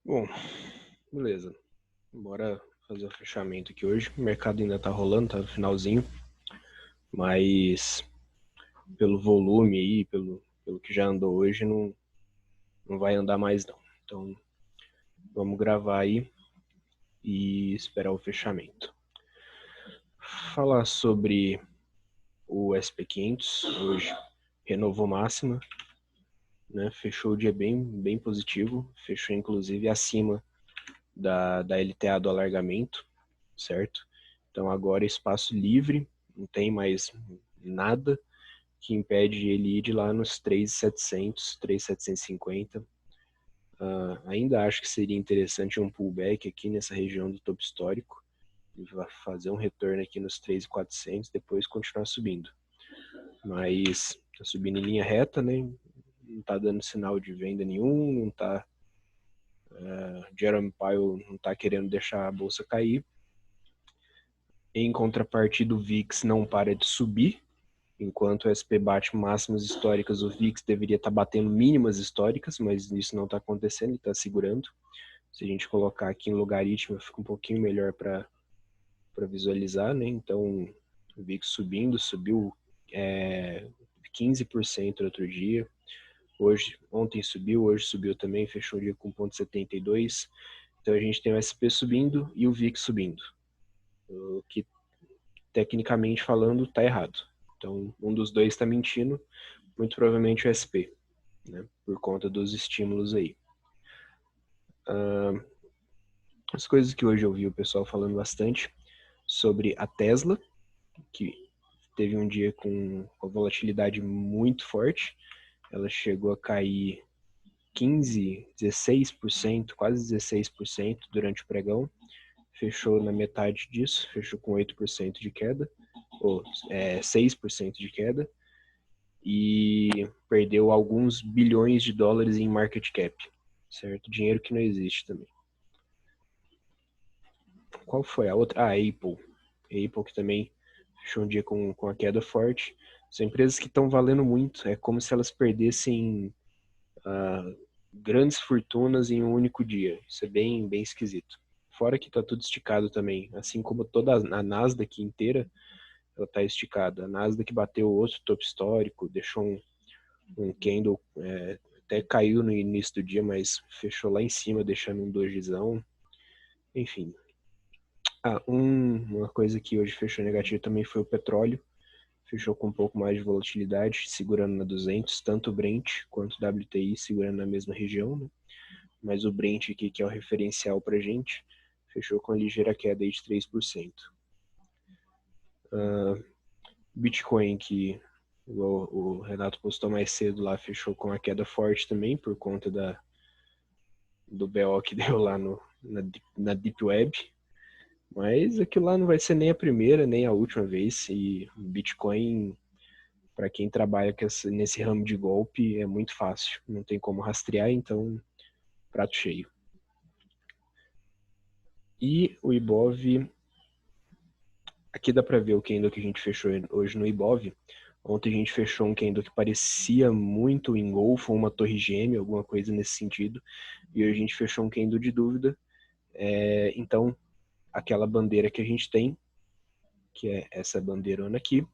Bom, beleza. Bora fazer o fechamento aqui hoje. O mercado ainda tá rolando, tá no finalzinho, mas pelo volume aí, pelo que já andou hoje, não vai andar mais não. Então, vamos gravar aí e esperar o fechamento. Falar sobre o SP500 hoje. Renovou máxima, né? Fechou o dia bem positivo, fechou inclusive acima da LTA do alargamento, certo? Então agora espaço livre, não tem mais nada que impede ele ir de lá nos 3.700, 3.750. Ainda acho que seria interessante um pullback aqui nessa região do topo histórico, e fazer um retorno aqui nos 3.400, depois continuar subindo. Mas tá subindo em linha reta, né? Não tá dando sinal de venda nenhum, não tá Jerome Powell não está querendo deixar a bolsa cair. Em contrapartida, o VIX não para de subir. Enquanto o SP bate máximas históricas, o VIX deveria estar batendo mínimas históricas, mas isso não está acontecendo, ele está segurando. Se a gente colocar aqui em logaritmo, fica um pouquinho melhor para visualizar, né? Então, o VIX subiu 15% no outro dia. Ontem subiu, hoje subiu também, fechou o dia com 0,72. Então a gente tem o SP subindo e o VIX subindo, o que tecnicamente falando está errado. Então um dos dois está mentindo, muito provavelmente o SP, né, por conta dos estímulos aí. As coisas que hoje eu vi o pessoal falando bastante sobre a Tesla, que teve um dia com uma volatilidade muito forte, ela chegou a cair 15, 16%, quase 16% durante o pregão, fechou na metade disso, fechou com 8% de queda, ou 6% de queda, e perdeu alguns bilhões de dólares em market cap, certo? Dinheiro que não existe também. Qual foi a outra? A Apple. A Apple que também fechou um dia com a queda forte. São empresas que estão valendo muito, é como se elas perdessem grandes fortunas em um único dia. Isso é bem esquisito. Fora que está tudo esticado também, assim como toda a Nasdaq inteira, ela está esticada. A Nasdaq bateu outro topo histórico, deixou um candle, até caiu no início do dia, mas fechou lá em cima, deixando um dojizão. Enfim. Uma coisa que hoje fechou negativo também foi o petróleo. Fechou com um pouco mais de volatilidade, segurando na 200, tanto o Brent quanto o WTI segurando na mesma região, né? Mas o Brent aqui, que é o referencial para gente, fechou com a ligeira queda aí de 3%. Bitcoin, que o Renato postou mais cedo lá, fechou com a queda forte também, por conta do BO que deu lá na Deep Web. Mas aquilo lá não vai ser nem a primeira, nem a última vez. E Bitcoin, para quem trabalha nesse ramo de golpe, é muito fácil. Não tem como rastrear, então, prato cheio. E o Ibov, aqui dá para ver o candle que a gente fechou hoje no Ibov. Ontem a gente fechou um candle que parecia muito um engolfo, uma torre gêmea, alguma coisa nesse sentido. E hoje a gente fechou um candle de dúvida. Então, aquela bandeira que a gente tem, que é essa bandeirona aqui,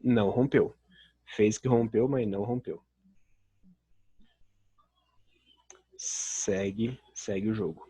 não rompeu. Fez que rompeu, mas não rompeu. Segue o jogo.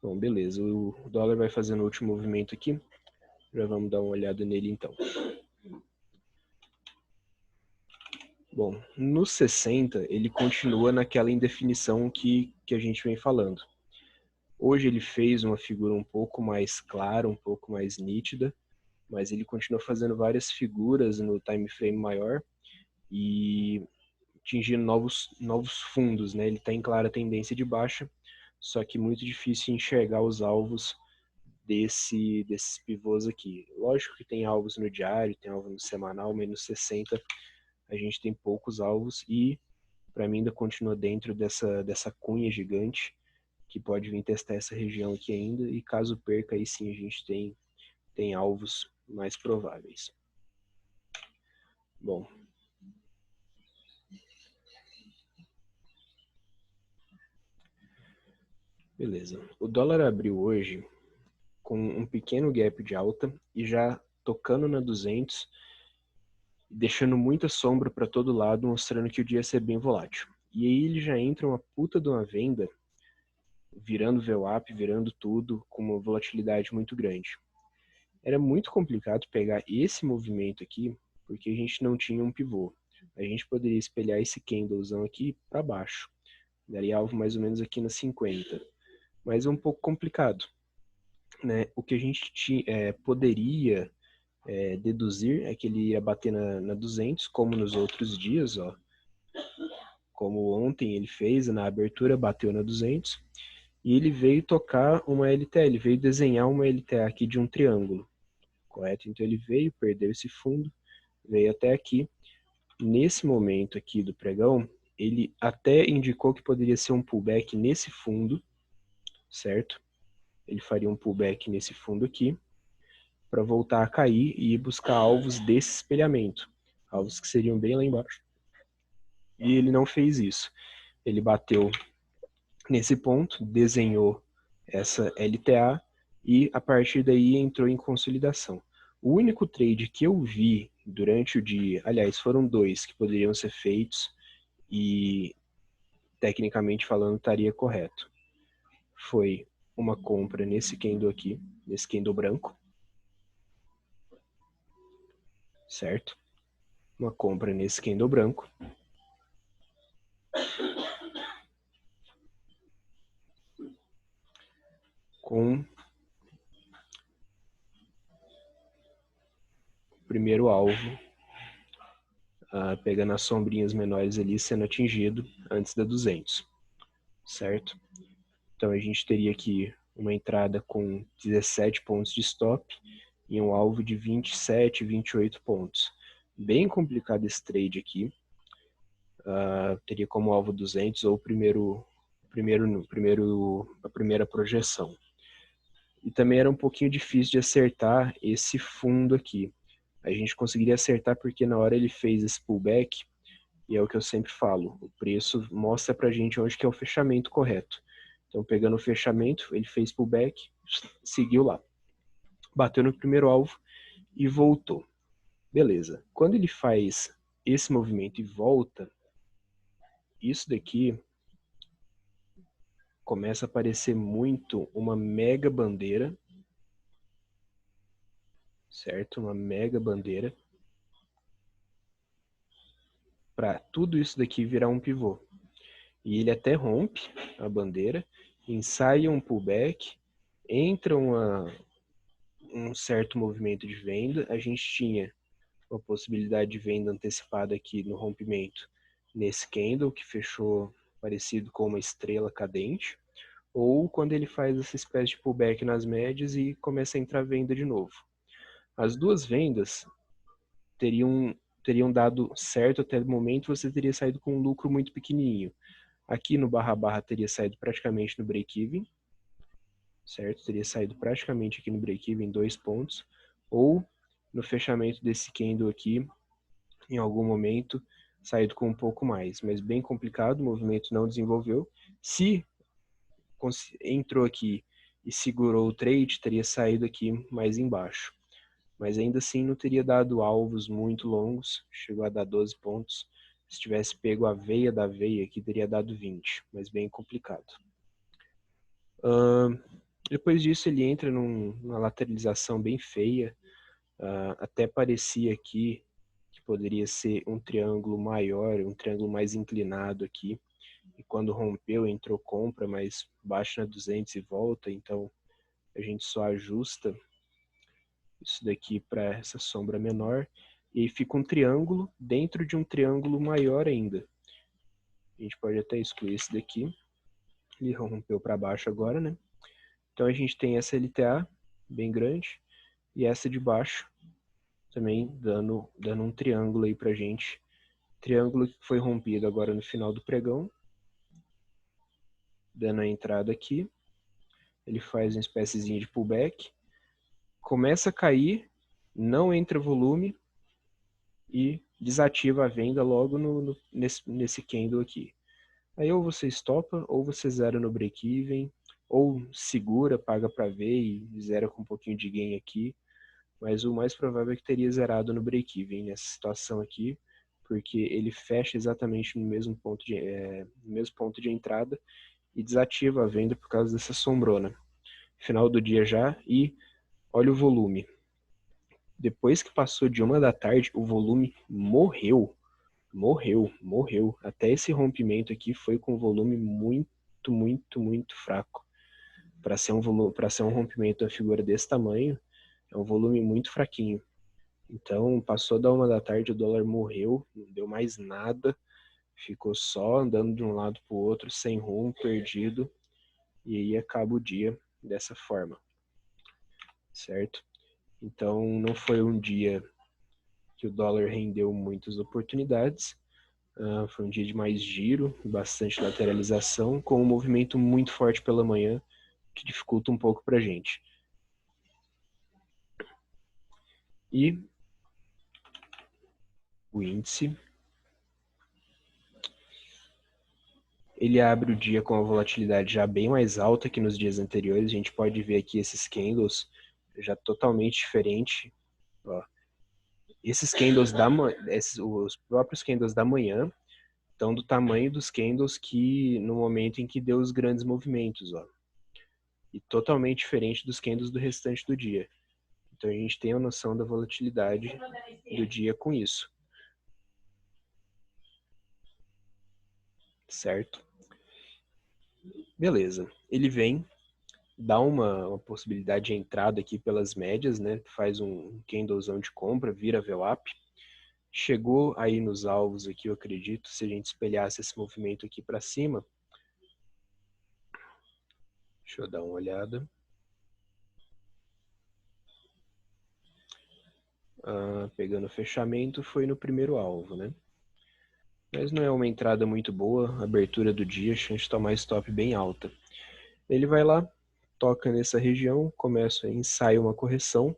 Bom, beleza. O dólar vai fazendo o último movimento aqui. Já vamos dar uma olhada nele então. Bom, no 60 ele continua naquela indefinição que a gente vem falando. Hoje ele fez uma figura um pouco mais clara, um pouco mais nítida, mas ele continua fazendo várias figuras no time frame maior e atingindo novos fundos, né? Ele está em clara tendência de baixa, só que muito difícil enxergar os alvos desses pivôs aqui. Lógico que tem alvos no diário, tem alvo no semanal, mas no 60 a gente tem poucos alvos e para mim ainda continua dentro dessa cunha gigante que pode vir testar essa região aqui ainda, e caso perca, aí sim a gente tem alvos mais prováveis. Bom, Beleza. O dólar abriu hoje com um pequeno gap de alta e já tocando na 200, deixando muita sombra para todo lado, mostrando que o dia ia ser bem volátil. E aí ele já entra uma puta de uma venda, virando VWAP, virando tudo, com uma volatilidade muito grande. Era muito complicado pegar esse movimento aqui, porque a gente não tinha um pivô. A gente poderia espelhar esse candlezão aqui para baixo. Daria alvo mais ou menos aqui na 50. Mas é um pouco complicado, né? O que a gente poderia deduzir é que ele ia bater na 200, como nos outros dias, ó. Como ontem ele fez, na abertura bateu na 200, e ele veio tocar uma LTA, ele veio desenhar uma LTA aqui de um triângulo, correto? Então ele veio, perdeu esse fundo, veio até aqui. Nesse momento aqui do pregão, ele até indicou que poderia ser um pullback nesse fundo, certo? Ele faria um pullback nesse fundo aqui, para voltar a cair e ir buscar alvos desse espelhamento, alvos que seriam bem lá embaixo. E ele não fez isso. Ele bateu nesse ponto, desenhou essa LTA e a partir daí entrou em consolidação. O único trade que eu vi durante o dia, aliás, foram dois que poderiam ser feitos e tecnicamente falando estaria correto. Foi uma compra nesse candle aqui, nesse candle branco, certo? Uma compra nesse candle branco. Com o primeiro alvo, pegando as sombrinhas menores ali, sendo atingido antes da 200, certo? Então a gente teria aqui uma entrada com 17 pontos de stop e um alvo de 27, 28 pontos. Bem complicado esse trade aqui. Teria como alvo 200 ou a primeira projeção. E também era um pouquinho difícil de acertar esse fundo aqui. A gente conseguiria acertar porque na hora ele fez esse pullback, e é o que eu sempre falo, o preço mostra pra gente onde que é o fechamento correto. Então, pegando o fechamento, ele fez pullback, seguiu lá. Bateu no primeiro alvo e voltou. Beleza. Quando ele faz esse movimento e volta, isso daqui começa a parecer muito uma mega bandeira, certo? Uma mega bandeira para tudo isso daqui virar um pivô. E ele até rompe a bandeira, ensaia um pullback, entra um certo movimento de venda. A gente tinha uma possibilidade de venda antecipada aqui no rompimento nesse candle, que fechou parecido com uma estrela cadente, ou quando ele faz essa espécie de pullback nas médias e começa a entrar venda de novo. As duas vendas teriam dado certo até o momento, você teria saído com um lucro muito pequenininho. Aqui no barra teria saído praticamente no break-even, certo? Teria saído praticamente aqui no break-even 2 pontos, ou no fechamento desse candle aqui, em algum momento, saído com um pouco mais, mas bem complicado, o movimento não desenvolveu. Se entrou aqui e segurou o trade, teria saído aqui mais embaixo. Mas ainda assim não teria dado alvos muito longos, chegou a dar 12 pontos. Se tivesse pego a veia da veia aqui, teria dado 20, mas bem complicado. Depois disso ele entra numa lateralização bem feia, até parecia aqui que poderia ser um triângulo maior, um triângulo mais inclinado aqui, e quando rompeu entrou compra, mas baixa na 200 e volta, então a gente só ajusta isso daqui para essa sombra menor, e aí fica um triângulo dentro de um triângulo maior ainda. A gente pode até excluir esse daqui, ele rompeu para baixo agora, né? Então a gente tem essa LTA bem grande e essa de baixo também dando um triângulo aí pra gente. Triângulo que foi rompido agora no final do pregão, dando a entrada aqui. Ele faz uma espéciezinha de pullback, começa a cair, não entra volume e desativa a venda logo nesse candle aqui. Aí ou você estopa ou você zera no break-even, ou segura, paga para ver e zera com um pouquinho de gain aqui, mas o mais provável é que teria zerado no break-even nessa situação aqui, porque ele fecha exatamente no mesmo ponto de entrada e desativa a venda por causa dessa sombrona. Final do dia já, e olha o volume. Depois que passou de 1 da tarde, o volume morreu. Até esse rompimento aqui foi com volume muito fraco. Para ser um rompimento da figura desse tamanho, é um volume muito fraquinho. Então, passou da 1 da tarde, o dólar morreu, não deu mais nada, ficou só andando de um lado para o outro, sem rumo, perdido, e aí acaba o dia dessa forma, certo? Então, não foi um dia que o dólar rendeu muitas oportunidades, foi um dia de mais giro, bastante lateralização, com um movimento muito forte pela manhã, que dificulta um pouco para a gente. E o índice, ele abre o dia com a volatilidade já bem mais alta que nos dias anteriores. A gente pode ver aqui esses candles já totalmente diferente. Ó. Esses candles os próprios candles da manhã estão do tamanho dos candles que no momento em que deu os grandes movimentos, ó. E totalmente diferente dos candles do restante do dia. Então a gente tem a noção da volatilidade do dia com isso. Certo? Beleza. Ele vem, dá uma possibilidade de entrada aqui pelas médias, né? Faz um candlezão de compra, vira VWAP. Chegou aí nos alvos aqui, eu acredito, se a gente espelhasse esse movimento aqui para cima. Deixa eu dar uma olhada. Pegando o fechamento, foi no primeiro alvo, né? Mas não é uma entrada muito boa, abertura do dia, chance de tomar stop bem alta. Ele vai lá, toca nessa região, ensaia uma correção,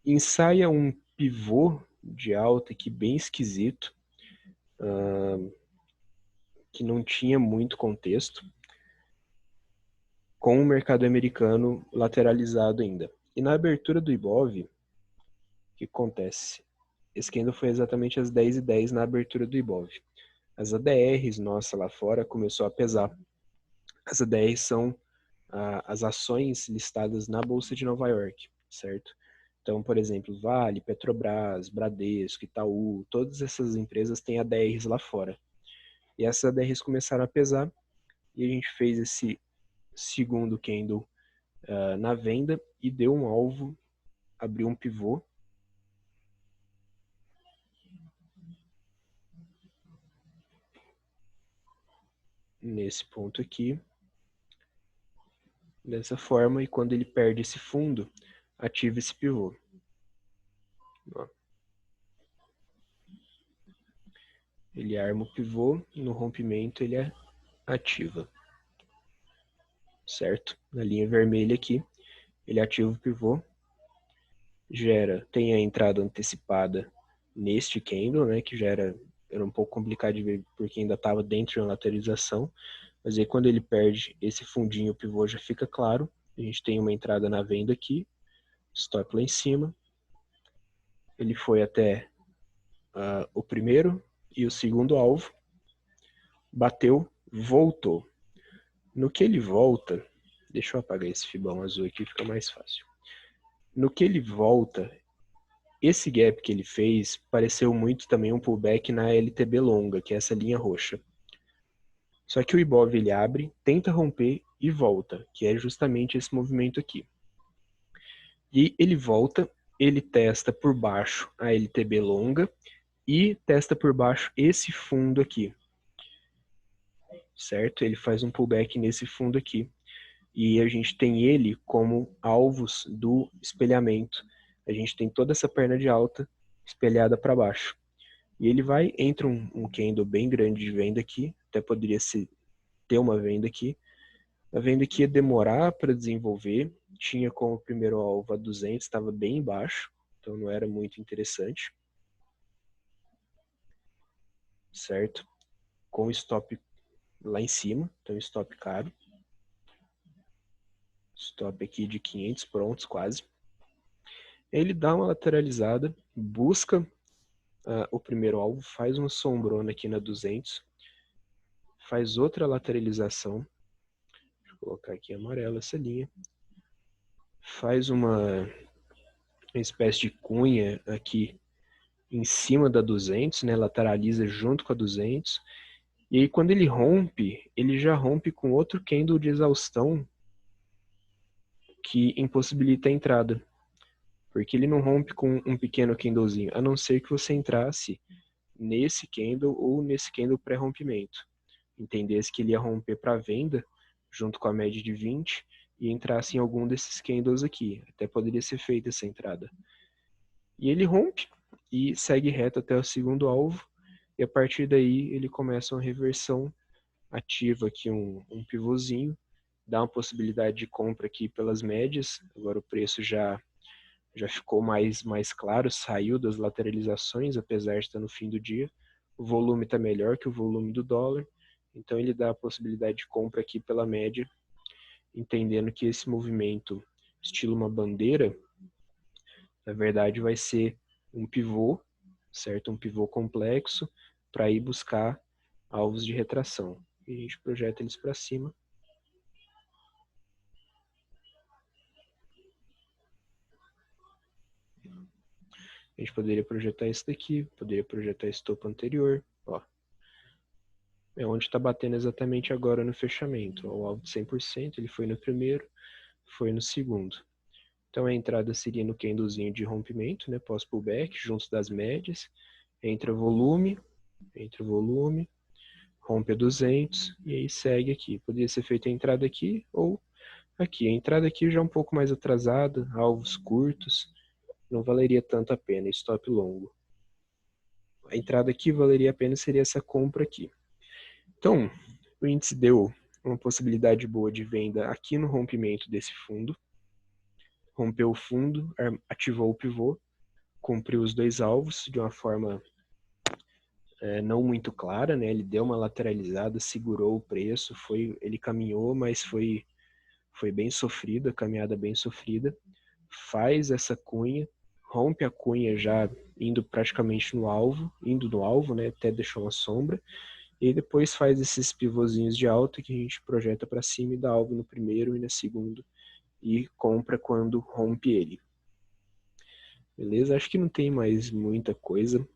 ensaia um pivô de alta aqui bem esquisito, que não tinha muito contexto, com o mercado americano lateralizado ainda. E na abertura do Ibov, o que acontece? Esse candle foi exatamente às 10h10 na abertura do Ibov. As ADRs nossa lá fora começou a pesar. As ADRs são as ações listadas na Bolsa de Nova York, certo? Então, por exemplo, Vale, Petrobras, Bradesco, Itaú, todas essas empresas têm ADRs lá fora. E essas ADRs começaram a pesar e a gente fez esse segundo candle na venda e deu um alvo, abriu um pivô. Nesse ponto aqui, dessa forma, e quando ele perde esse fundo, ativa esse pivô. Ó. Ele arma o pivô, no rompimento ele ativa. Certo? Na linha vermelha aqui, ele ativa o pivô, tem a entrada antecipada neste candle, né, que já era um pouco complicado de ver porque ainda estava dentro de uma lateralização, mas aí quando ele perde esse fundinho, o pivô já fica claro. A gente tem uma entrada na venda aqui, stop lá em cima. Ele foi até o primeiro e o segundo alvo, bateu, voltou. No que ele volta, deixa eu apagar esse fibão azul aqui, fica mais fácil. No que ele volta, esse gap que ele fez pareceu muito também um pullback na LTB longa, que é essa linha roxa. Só que o Ibov ele abre, tenta romper e volta, que é justamente esse movimento aqui. E ele volta, ele testa por baixo a LTB longa e testa por baixo esse fundo aqui. Certo? Ele faz um pullback nesse fundo aqui. E a gente tem ele como alvos do espelhamento. A gente tem toda essa perna de alta espelhada para baixo. E ele entra um candle bem grande de venda aqui, até poderia ter uma venda aqui. A venda aqui ia demorar para desenvolver, tinha como primeiro alvo a 200, estava bem embaixo, então não era muito interessante. Certo? Com stop lá em cima, então stop caro. Stop aqui de 500 prontos, quase. Ele dá uma lateralizada, busca o primeiro alvo, faz uma sombrona aqui na 200, faz outra lateralização, deixa eu colocar aqui amarela essa linha, faz uma espécie de cunha aqui em cima da 200, né, lateraliza junto com a 200, e aí quando ele rompe, ele já rompe com outro candle de exaustão que impossibilita a entrada, porque ele não rompe com um pequeno candlezinho, a não ser que você entrasse nesse candle ou nesse candle pré-rompimento. Entendesse que ele ia romper para venda, junto com a média de 20, e entrasse em algum desses candles aqui. Até poderia ser feita essa entrada. E ele rompe e segue reto até o segundo alvo, e a partir daí ele começa uma reversão, ativa aqui um pivôzinho, dá uma possibilidade de compra aqui pelas médias, agora o preço já ficou mais claro, saiu das lateralizações, apesar de estar no fim do dia. O volume está melhor que o volume do dólar, então ele dá a possibilidade de compra aqui pela média, entendendo que esse movimento, estilo uma bandeira, na verdade vai ser um pivô, certo? Um pivô complexo para ir buscar alvos de retração. E a gente projeta eles para cima. A gente poderia projetar esse daqui, poderia projetar esse topo anterior, ó. É onde está batendo exatamente agora no fechamento. O alvo de 100%, ele foi no primeiro, foi no segundo. Então a entrada seria no candlezinho de rompimento, né, pós-pullback, junto das médias. Entra volume, rompe a 200 e aí segue aqui. Poderia ser feita a entrada aqui ou aqui. A entrada aqui já é um pouco mais atrasada, alvos curtos, não valeria tanto a pena, stop longo. A entrada aqui valeria a pena, seria essa compra aqui. Então, o índice deu uma possibilidade boa de venda aqui no rompimento desse fundo. Rompeu o fundo, ativou o pivô, cumpriu os dois alvos de uma forma não muito clara, né? Ele deu uma lateralizada, segurou o preço, ele caminhou, mas foi bem sofrida, a caminhada bem sofrida. Faz essa cunha, rompe a cunha já indo praticamente no alvo, né? Até deixou uma sombra. E depois faz esses pivôzinhos de alta que a gente projeta para cima e dá alvo no primeiro e no segundo e compra quando rompe ele. Beleza? Acho que não tem mais muita coisa.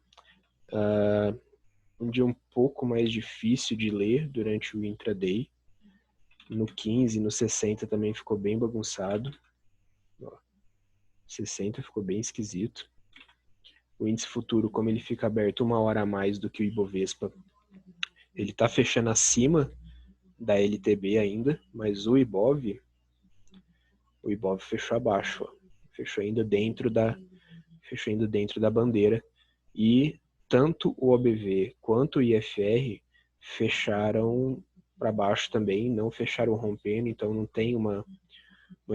Um dia um pouco mais difícil de ler durante o intraday. No 15, no 60 também ficou bem bagunçado. Ó, 60 ficou bem esquisito. O índice futuro, como ele fica aberto uma hora a mais do que o Ibovespa, ele está fechando acima da LTB ainda, mas o Ibov fechou abaixo, ó. Fechou ainda dentro da bandeira, e tanto o OBV quanto o IFR fecharam para baixo também, não fecharam rompendo, então não tem uma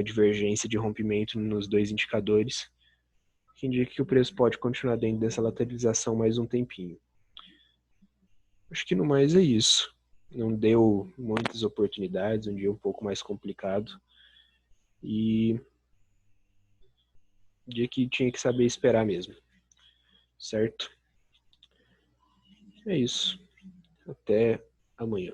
divergência de rompimento nos dois indicadores, que indica que o preço pode continuar dentro dessa lateralização mais um tempinho. Acho que no mais é isso. Não deu muitas oportunidades, um dia um pouco mais complicado. E dia que tinha que saber esperar mesmo. Certo? É isso. Até amanhã.